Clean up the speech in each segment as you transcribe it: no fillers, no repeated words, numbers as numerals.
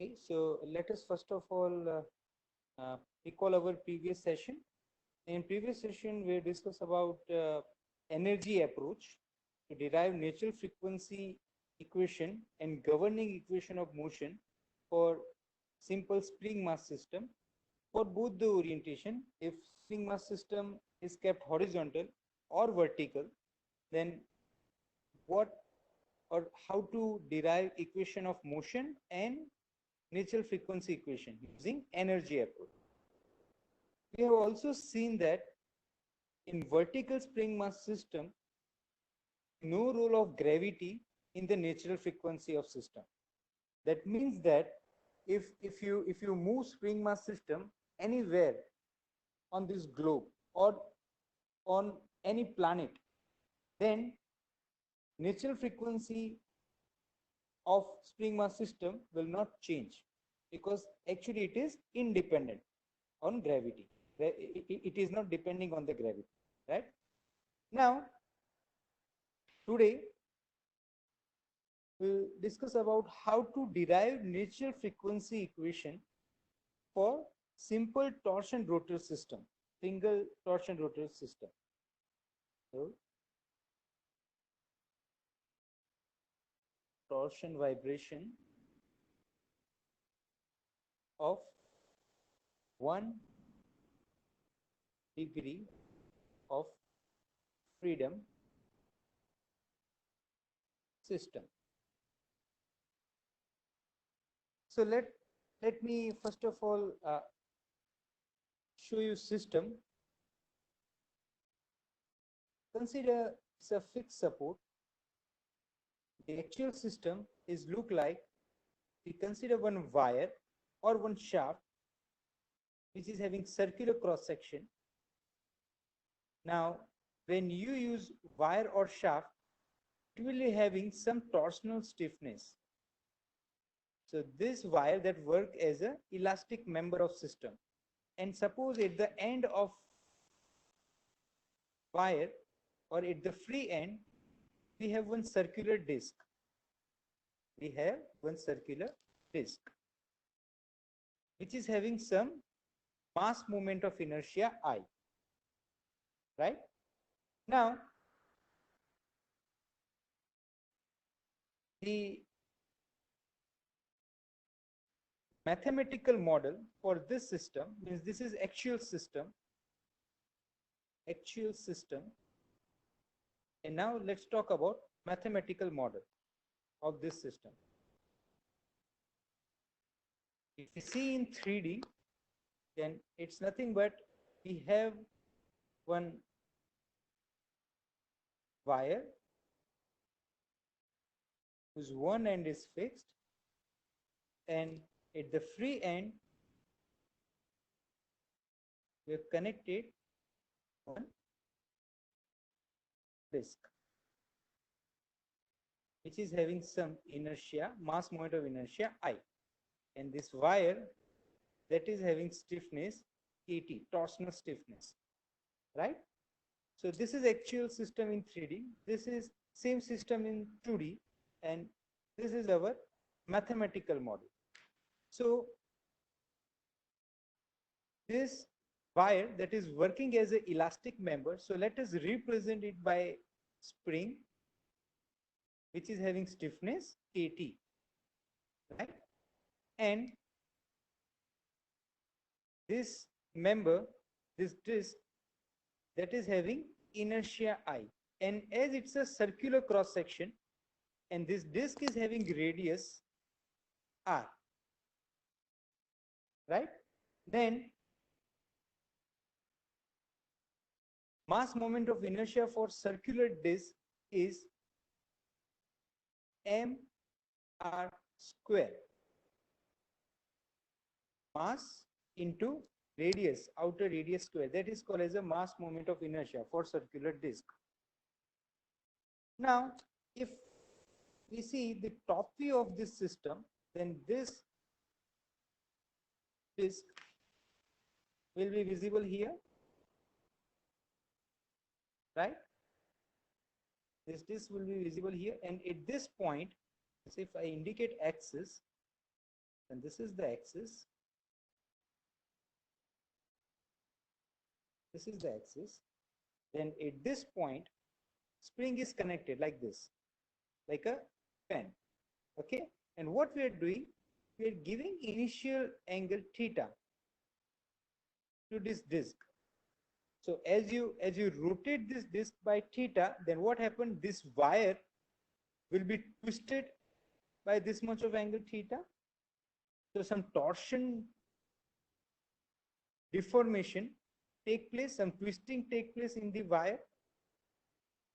Okay, so let us first of all recall our previous session. In previous session, we discussed about energy approach to derive natural frequency equation and governing equation of motion for simple spring mass system for both the orientation. If spring mass system is kept horizontal or vertical, then what or how to derive equation of motion and natural frequency equation using energy approach. We have also seen that in vertical spring mass system, no role of gravity in the natural frequency of system. That means that if you move spring mass system anywhere on this globe or on any planet, then natural frequency of spring mass system will not change because actually it is independent on gravity. It is not depending on the gravity, right? Now, today we'll discuss about how to derive natural frequency equation for simple torsion rotor system, single torsion rotor system. So, torsion vibration of 1 degree of freedom system. So let me first of all show you system. Consider it's a fixed support. The actual system is look like, we consider one wire or one shaft which is having circular cross section. Now, when you use wire or shaft, it will be having some torsional stiffness. So this wire that work as a elastic member of system. And suppose at the end of wire or at the free end, we have one circular disc. We have one circular disc which is having some mass moment of inertia I, right? Now, the mathematical model for this system means this is actual system, and now let's talk about mathematical model of this system. If you see in 3D, then it's nothing but we have one wire whose one end is fixed, and at the free end we have connected one disk which is having some inertia, mass moment of inertia I, and this wire that is having stiffness KT, torsional stiffness, right? So this is actual system in 3D, this is same system in 2D, and this is our mathematical model. So this wire that is working as an elastic member, so let us represent it by spring which is having stiffness KT, right? And this member, this disc that is having inertia I, and as it's a circular cross section and this disc is having radius R, right? Then mass moment of inertia for circular disc is mr square, mass into radius, outer radius square, that is called as a mass moment of inertia for circular disc. Now, if we see the top view of this system, then this disc will be visible here, right? This disc will be visible here, and at this point, so if I indicate axis, and this is the axis. This is the axis. Then at this point, spring is connected like this, like a pen. Okay. And what we are doing, we are giving initial angle theta to this disc. So as you rotate this disc by theta, then what happened? This wire will be twisted by this much of angle theta. So some torsion, deformation take place, some twisting take place in the wire.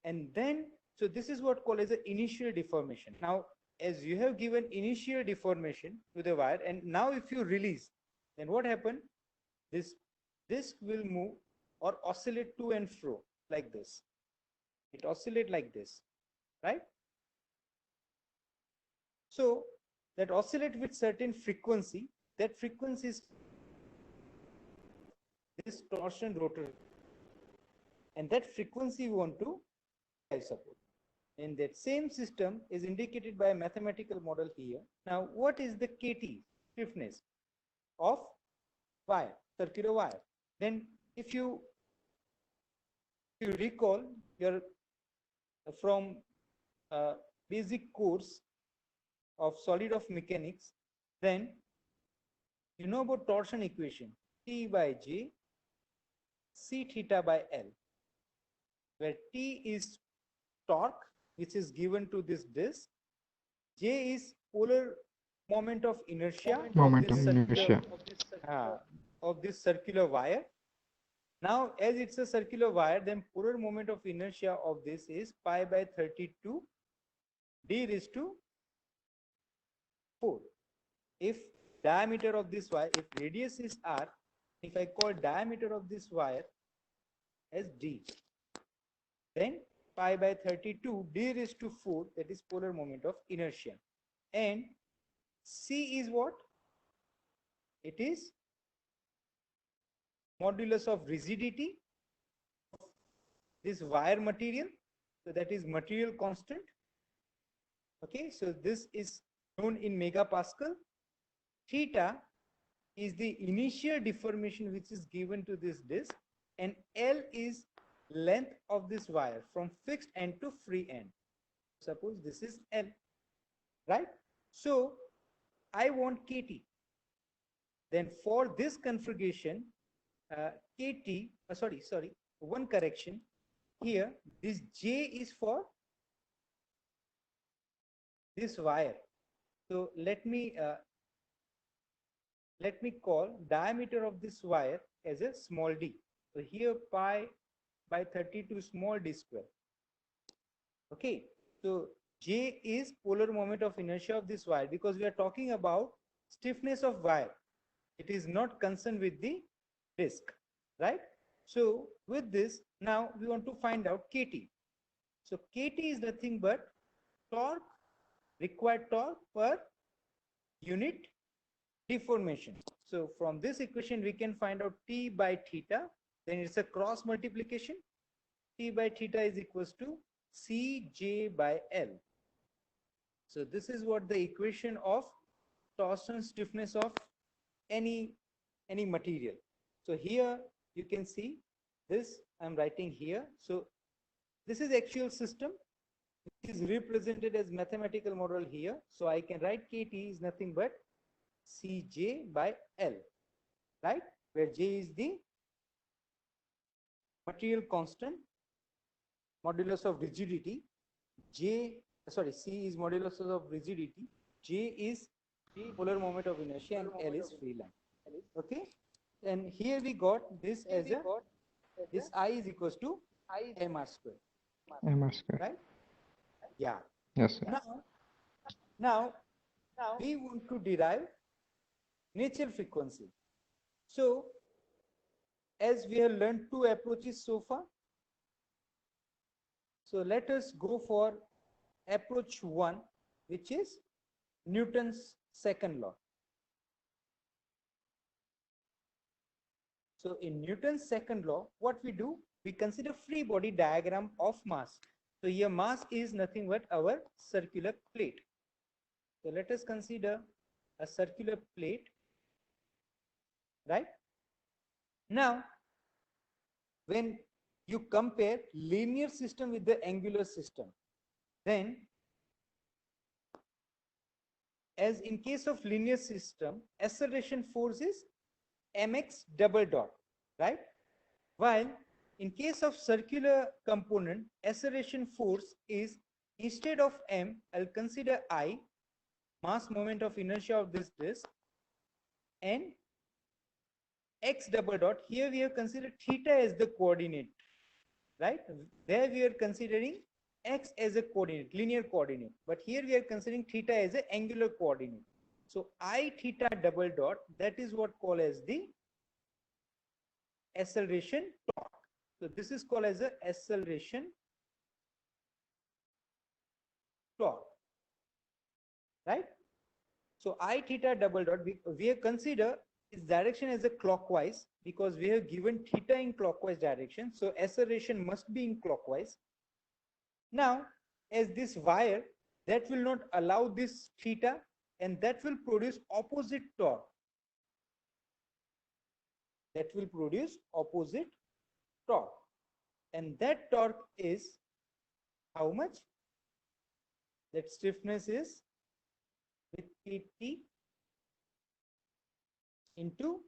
And then, so this is what called as the initial deformation. Now, as you have given initial deformation to the wire, and now if you release, then what happened? This disc will move or oscillate to and fro like this. It oscillates like this, right? So that oscillate with certain frequency, that frequency is this torsion rotor, and that frequency we want to support. And that same system is indicated by a mathematical model here. Now, what is the KT, stiffness of wire, circular wire? Then if you recall your from basic course of solid of mechanics, then you know about torsion equation, T by J, C theta by L, where T is torque, which is given to this disc. J is polar moment of inertia of this circular wire. Now, as it's a circular wire, then polar moment of inertia of this is pi by 32 d raised to 4. If diameter of this wire, if radius is r, if I call diameter of this wire as d, then pi by 32 d raised to 4, that is polar moment of inertia. And C is what? It is modulus of rigidity of this wire material. So that is material constant. Okay, so this is known in megapascal. Theta is the initial deformation which is given to this disc, and L is length of this wire from fixed end to free end. Suppose this is L, right? So I want KT. Then for this configuration, KT, one correction here, this J is for this wire. So let me call diameter of this wire as a small d. So here pi by 32 small d square. Okay, so J is polar moment of inertia of this wire, because we are talking about stiffness of wire. It is not concerned with the disc, right? So with this, now we want to find out KT. So KT is nothing but torque, required torque per unit deformation. So from this equation, we can find out T by theta. Then it's a cross multiplication. T by theta is equals to Cj by L. So this is what the equation of torsion stiffness of any material. So here you can see this I'm writing here. So this is actual system. It is represented as mathematical model here. So I can write KT is nothing but Cj by L, right? Where J is the material constant, modulus of rigidity. C is modulus of rigidity. J is polar moment of inertia, and L is free line. Okay, and here we got this as a this I is equals to mr square. mr square, right? Yeah. Yes, sir. Now we want to derive natural frequency. So as we have learned two approaches so far, so let us go for approach 1, which is Newton's second law. So in Newton's second law, what we do, we consider free body diagram of mass. So here mass is nothing but our circular plate. So let us consider a circular plate, right? Now, when you compare linear system with the angular system, then as in case of linear system, acceleration force is mx double dot, right? While in case of circular component, acceleration force is, instead of m, I'll consider I, mass moment of inertia of this disk, and x double dot. Here we have considered theta as the coordinate, right? There we are considering x as a coordinate, linear coordinate, but here we are considering theta as an angular coordinate. So I theta double dot, that is what called as the acceleration torque. So this is called as a acceleration torque, right? So I theta double dot, we have considered its direction as a clockwise because we have given theta in clockwise direction. So acceleration must be in clockwise. Now, as this wire, that will not allow this theta, and that will produce opposite torque. That will produce opposite torque. And that torque is how much? That stiffness is with Kt into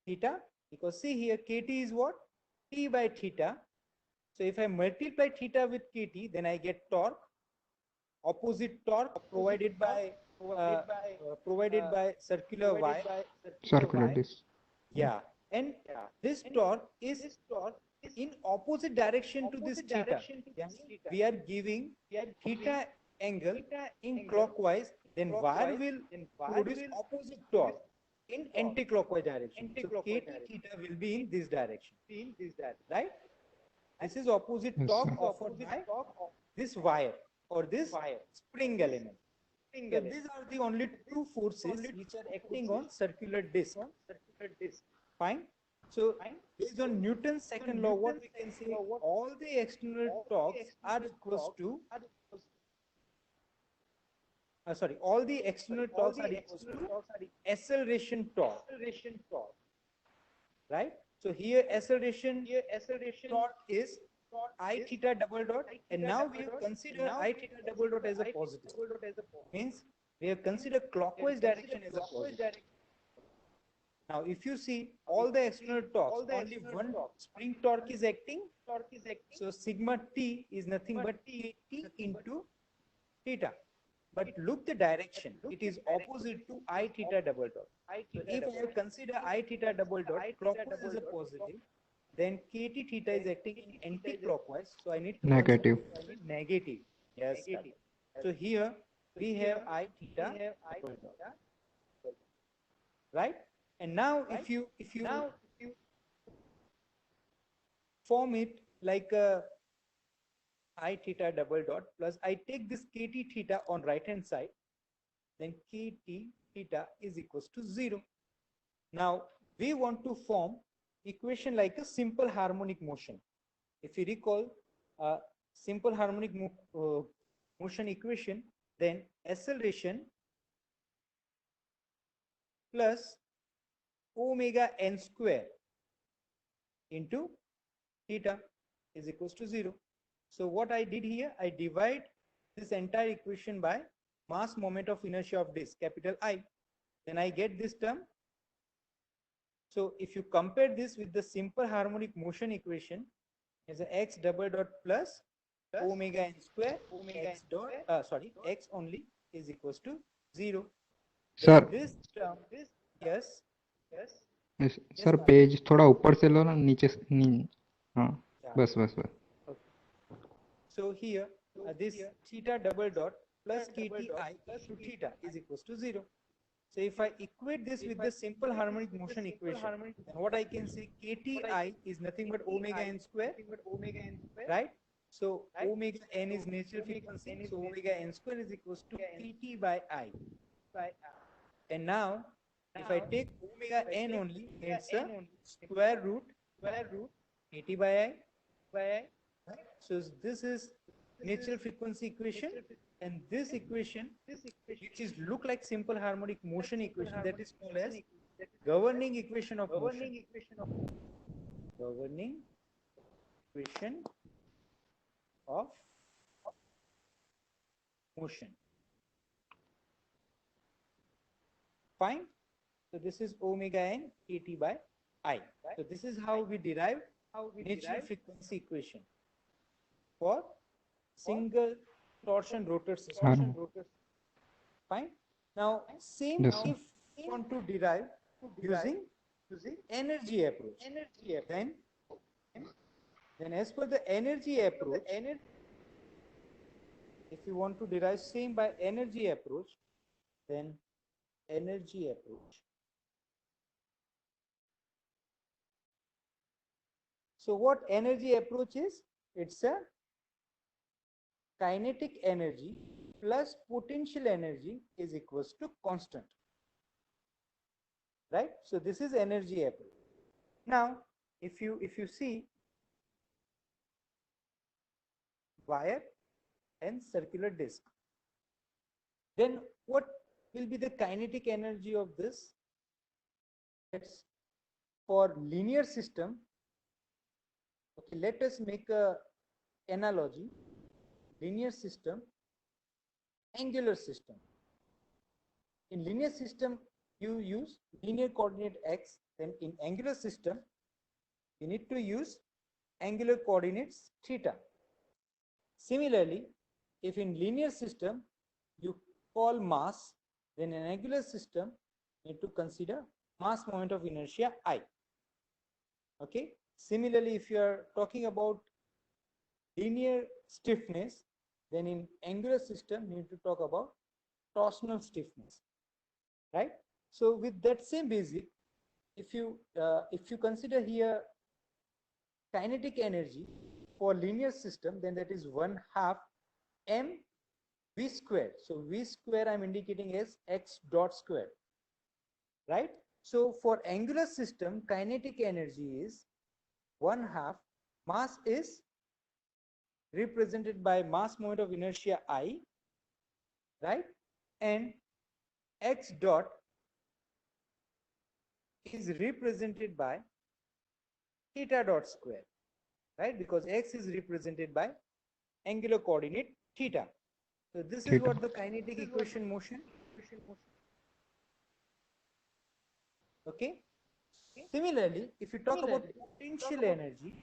theta, because see here Kt is what? T by theta. So if I multiply theta with Kt, then I get torque, opposite torque provided by circular wire. Circular disc. Yeah, and this torque is in opposite direction to this theta. Yeah? We are giving theta angle in clockwise, then wire will produce opposite torque in anti-clockwise direction. So Kt theta will be in this direction, right? This is opposite Yes, torque sir. offered by this wire or this spring element. So these are the only two forces which are acting on circular disc. Fine. So based on Newton's second law, what we can say, all the external torques are equal to, all the external torques are equal to acceleration torque, right? So here acceleration torque is I theta double dot, and now we have considered I theta double dot as a positive. Means we have considered clockwise direction as a positive. Now, if you see all the external torques, only one spring torque is acting. So sigma t is nothing but kt into theta. But look the direction; it is opposite to I theta double dot. So if I consider I theta double dot clockwise as a positive, then kt theta is acting in anti-clockwise. So I need to Negative. negative. Yes. So here we have I theta double dot, right? And now if you form it like a I theta double dot plus I take this kt theta on right hand side, then kt theta is equals to 0. Now we want to form equation like a simple harmonic motion. If you recall simple harmonic motion equation, then acceleration plus omega n square into theta is equals to 0. So what I did here, I divide this entire equation by mass moment of inertia of disk, capital I. Then I get this term. So if you compare this with the simple harmonic motion equation, is a x double dot plus omega n square x dot x only is equals to 0. Sir This term is yes. Sir page थोड़ा ऊपर से लो ना, नीचे हाँ बस बस बस. So here this theta double dot plus kti to theta is equals to 0. So if I equate this with the simple harmonic motion equation, then what I can say, kti is nothing but omega n square, right? So omega n is natural frequency, so omega n square is equals to kt by I. And now if I take omega n only, it's a square root kt by I. Right? So this is natural frequency equation, and this equation, which is look like simple harmonic motion equation, that is called as governing equation of motion. Governing equation of motion. Fine. So this is omega n kt by I. So this is how we derive natural frequency equation for single torsion rotor system. Fine. Now same Yes, sir. if you want to derive using energy approach, then as per the energy approach, if you want to derive same by energy approach, then energy approach. So what energy approach is? It's a kinetic energy plus potential energy is equals to constant. Right? So this is energy approach. Now, if you see wire and circular disc, then what will be the kinetic energy of this? That's for linear system. Okay, let us make a analogy. Linear system, angular system. In linear system, you use linear coordinate x. Then in angular system, you need to use angular coordinates theta. Similarly, if in linear system you call mass, then in angular system you need to consider mass moment of inertia I. Okay. Similarly, if you are talking about linear stiffness, then in angular system you need to talk about torsional stiffness, right? So with that same basic, if you consider here kinetic energy for linear system, then that is 1/2 m v square. So v square I'm indicating as x dot square, right? So for angular system, kinetic energy is 1/2, mass is represented by mass moment of inertia I, right? And x dot is represented by theta dot square, right? Because x is represented by angular coordinate theta. So this is Theta. what the kinetic equation motion. Okay. Similarly, if you talk about potential energy,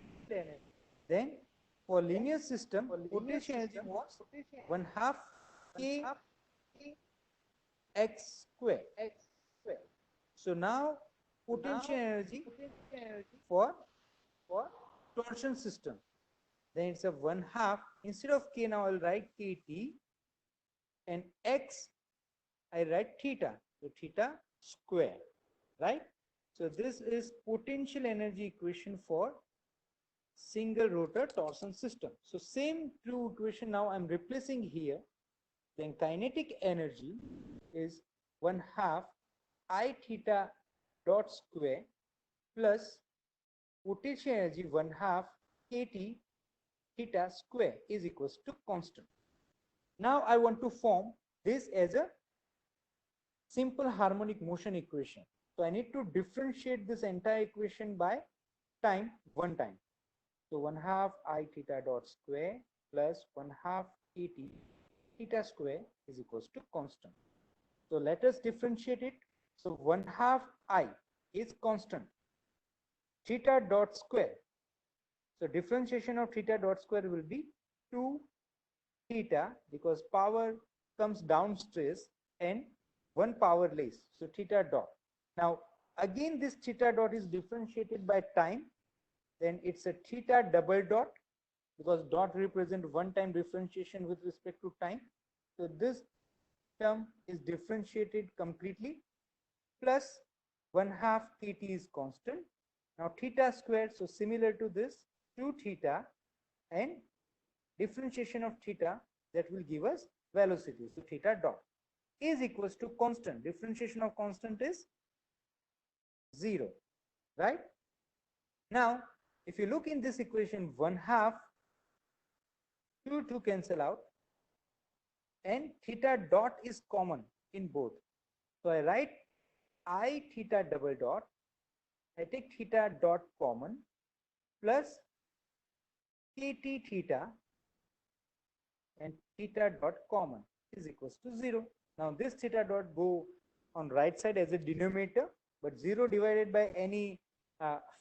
then for linear system, potential energy was 1/2 k x square. So now potential energy for torsion system, then it's a 1/2. Instead of k, now I'll write kt, and x I write theta, so theta square, right? So this is potential energy equation for single rotor torsion system. So same true equation now I'm replacing here. Then kinetic energy is 1/2 I theta dot square plus potential energy 1/2 kt theta square is equals to constant. Now I want to form this as a simple harmonic motion equation. So I need to differentiate this entire equation by time, one time. So 1/2 I theta dot square plus 1/2 kt theta square is equals to constant. So let us differentiate it. So 1/2 I is constant. Theta dot square. So differentiation of theta dot square will be 2 theta, because power comes down stress, and 1 power less. So theta dot. Now again this theta dot is differentiated by time, then it's a theta double dot, because dot represent one time differentiation with respect to time. So this term is differentiated completely, plus 1/2 kt is constant. Now theta squared, so similar to this, 2 theta, and differentiation of theta, that will give us velocity. So theta dot is equals to constant. Differentiation of constant is 0, right? Now if you look in this equation, 1/2 2 cancel out, and theta dot is common in both. So I write I theta double dot, I take theta dot common, plus kt theta and theta dot common is equals to 0. Now this theta dot go on right side as a denominator, but 0 divided by any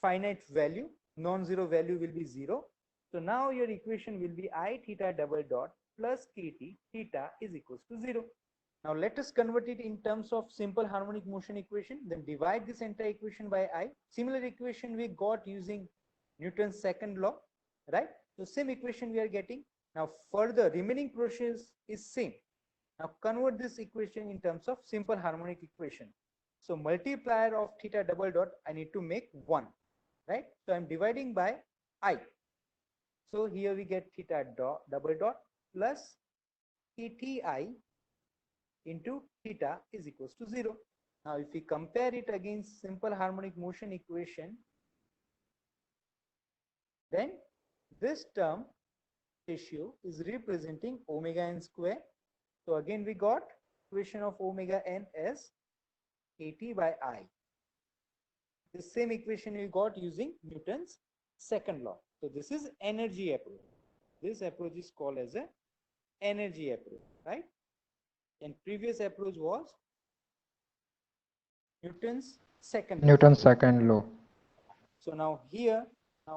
finite value, non-zero value will be 0. So now your equation will be I theta double dot plus kt theta is equals to 0. Now let us convert it in terms of simple harmonic motion equation, then divide this entire equation by I. Similar equation we got using Newton's second law, right? So same equation we are getting. Now further remaining process is same. Now convert this equation in terms of simple harmonic equation. So multiplier of theta double dot I need to make 1, right? So I'm dividing by I. So here we get theta dot double dot plus kti into theta is equals to 0. Now if we compare it against simple harmonic motion equation, then this term ratio is representing omega n square. So again we got equation of omega n as kt by I. The same equation we got using Newton's second law. So this is energy approach. This approach is called as a energy approach, right? And previous approach was Newton's second law. Newton's second law. So now here,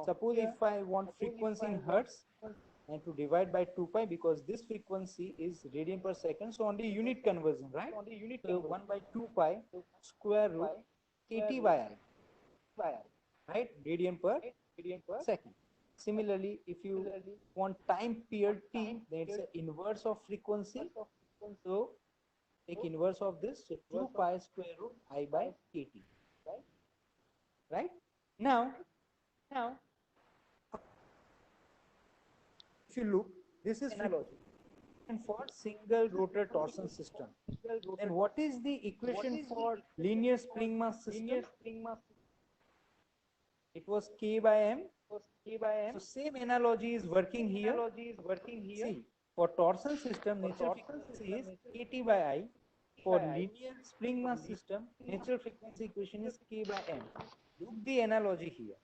suppose if I want frequency in hertz, and to divide by 2 pi, because this frequency is radian per second, so only unit conversion, right? So 1 by 2 pi square root kt by I, right? Radian per second. Similarly, if you want time period t, then it's an inverse of frequency. So take inverse of this, so 2 pi square root I by kt, right? Now, if you look, this is analogy for single rotor torsion system. Then what is the equation for linear spring mass system? It was k by m. So same analogy is working here. See, for torsion system, natural frequency is kt by I. For linear spring mass system, natural frequency equation is k by m. Look the analogy here.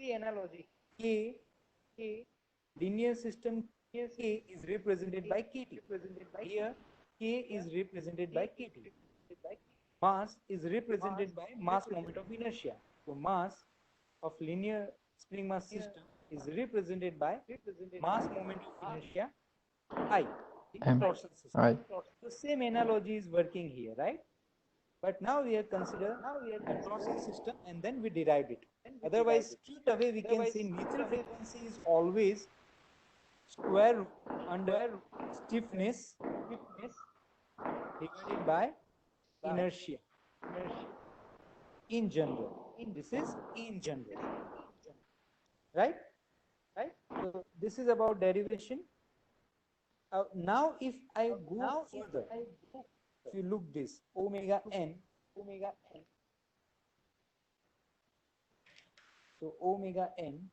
K, linear system k is represented by kt. Here, k is represented by kt. Mass is represented by mass moment of inertia. So mass of linear spring mass system is represented by mass moment of inertia I in torsion system. I. So same analogy is working here, right? But now we have considered a torsion system and then we derived it. Otherwise, straight away we can say natural frequency is always square root under stiffness divided by inertia in general. This is in general, right? So this is about derivation. Now if I go further, if you look this omega n, so omega n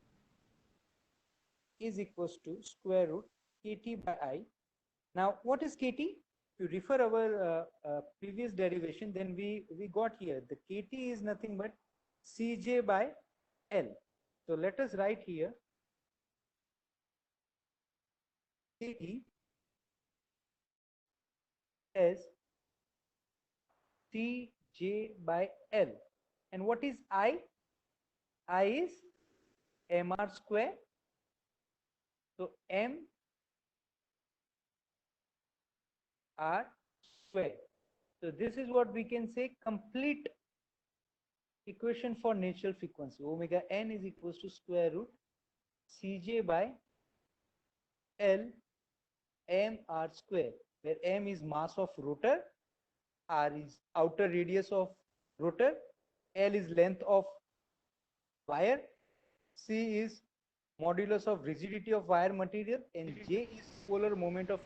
is equals to square root kt by I. Now what is kt? To refer our previous derivation, then we got here the kt is nothing but Cj by L. So let us write here kt as Cj by L. And what is I? I is mr square. So m r square. So this is what we can say complete equation for natural frequency. Omega n is equals to square root Cj by L m r square, where m is mass of rotor, r is outer radius of rotor, L is length of wire, C is modulus of rigidity of wire material, and J is polar moment of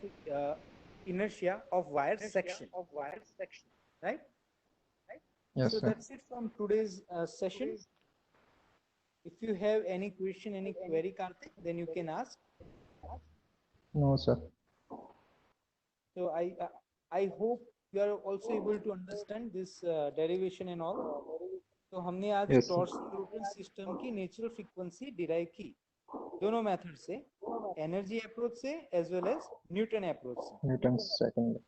inertia of wire section. Right? Yes, So sir. that's it from today's session. If you have any question, any query, Karthik, then you can ask. No, sir. So I hope you are also able to understand this derivation and all. तो हमने आज Yes, sir. Torsion rotor system की natural frequency derive की दोनों method से, energy approach से as well as Newton approach से, Newton's second.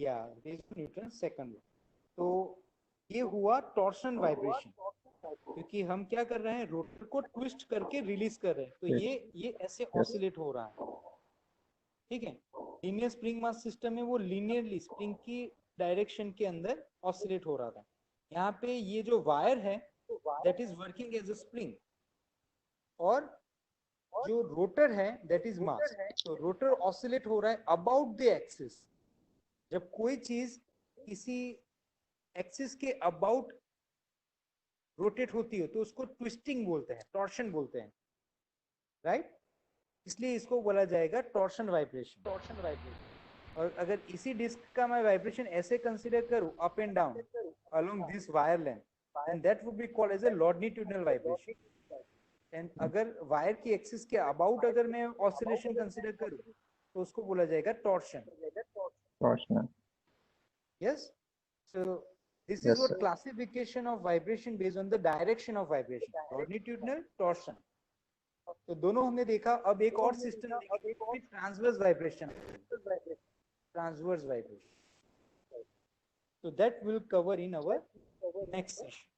या न्यूटन सेकंड। तो ये हुआ टॉर्सन वाइब्रेशन, क्योंकि हम क्या कर रहे हैं, रोटर को ट्विस्ट करके रिलीज कर रहे हैं, तो Yes. ये ऐसे ऑसिलेट हो रहा है। ठीक है, लीनियर स्प्रिंग मास सिस्टम में वो लीनियरली स्प्रिंग की डायरेक्शन के अंदर ऑसिलेट हो रहा था। यहाँ पे ये जो वायर है that is working as a spring, और जो रोटर है दैट इज मास। तो रोटर ऑसिलेट हो रहा है अबाउट द एक्सिस। जब कोई चीज किसी एक्सिस के अबाउट रोटेट होती है तो उसको ट्विस्टिंग बोलते हैं, टॉर्शन बोलते हैं, राइट? इसलिए इसको बोला जाएगा टॉर्शन वाइब्रेशन। और अगर इसी डिस्क का मैं वाइब्रेशन ऐसे कंसीडर करूं up and down along this wire length, and that would be called as a longitudinal vibration. And अगर वायर की एक्सिस के अबाउट अगर मैं ऑसिलेशन कंसीडर करूं तो उसको बोला जाएगा torsion. Torsion. Yes. So this is Yes, what sir. classification of vibration based on the direction of vibration, longitudinal, torsion. तो दोनों हमने देखा। अब एक और सिस्टम देखेंगे, transverse vibration. Transverse vibration, so that will cover in our next session.